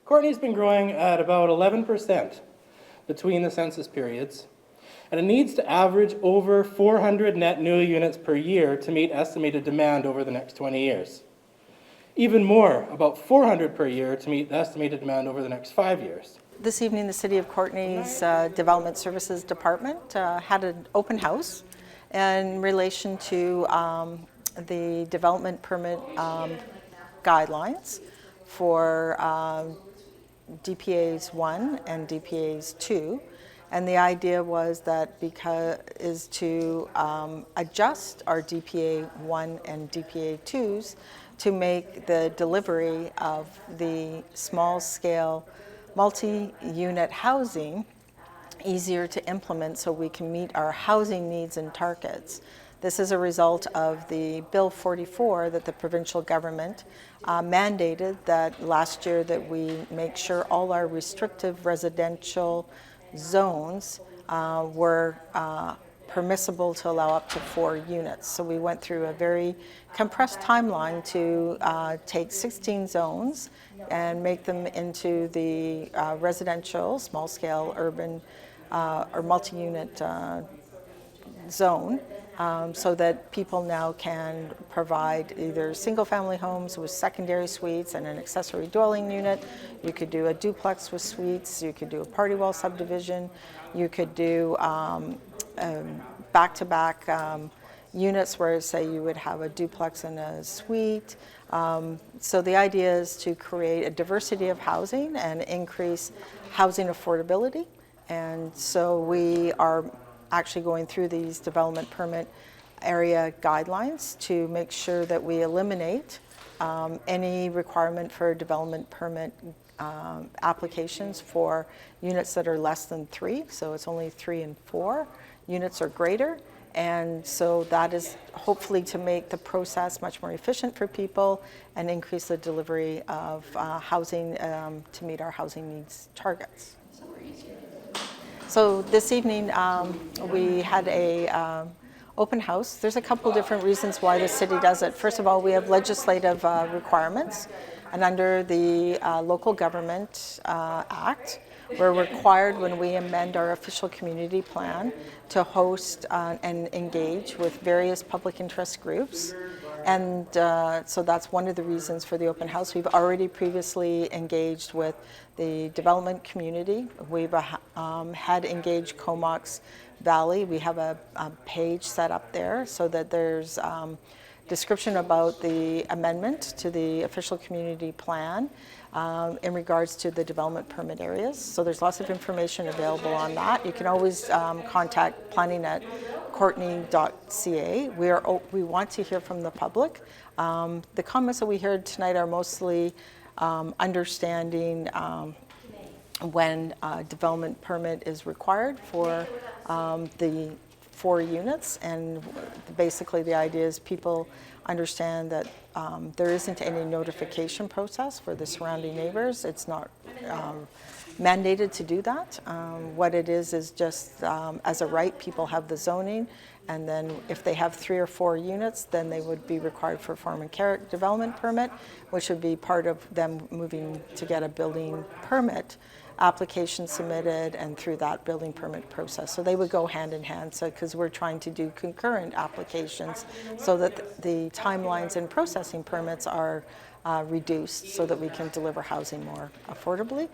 Courtenay's been growing at about 11% between the census periods, and it needs to average over 400 net new units per year to meet estimated demand over the next 20 years. Even more, about 400 per year to meet the estimated demand over the next 5 years. This evening, the City of Courtenay's Development Services Department had an open house in relation to the development permit guidelines for DPAs 1 and DPAs 2. And the idea was that is to adjust our DPA 1 and DPA 2s to make the delivery of the small-scale multi-unit housing easier to implement so we can meet our housing needs and targets. This is a result of the Bill 44 that the provincial government mandated that last year that we make sure all our restrictive residential zones were permissible to allow up to 4 units. So we went through a very compressed timeline to take 16 zones and make them into the residential, small-scale, urban, or multi-unit zone, so that people now can provide either single-family homes with secondary suites and an accessory dwelling unit. You could do a duplex with suites. You could do a party wall subdivision. You could do back-to-back units where, say, you would have a duplex and a suite. So the idea is to create a diversity of housing and increase housing affordability. And so we are actually going through these development permit area guidelines to make sure that we eliminate any requirement for development permit applications for units that are less than 3. So it's only 3 and 4 units or greater. And so that is hopefully to make the process much more efficient for people and increase the delivery of housing to meet our housing needs targets. So this evening we had a open house. There's a couple different reasons why the city does it. First of all, we have legislative requirements, and under the Local Government Act, we're required when we amend our official community plan to host and engage with various public interest groups. And so that's one of the reasons for the open house. We've already previously engaged with the development community. We've had engaged Comox Valley. We have a page set up there so that there's description about the amendment to the official community plan in regards to the development permit areas. So there's lots of information available on that. You can always contact planning@courtenay.ca. We want to hear from the public. The comments that we heard tonight are mostly understanding when a development permit is required for the 4 units, and basically the idea is people understand that there isn't any notification process for the surrounding neighbors. It's not mandated to do that. What it is just as a right, people have the zoning, and then if they have 3 or 4 units, then they would be required for form and character development permit, which would be part of them moving to get a building permit application submitted and through that building permit process. So they would go hand in hand, so because we're trying to do concurrent applications so that the timelines in processing permits are reduced so that we can deliver housing more affordably.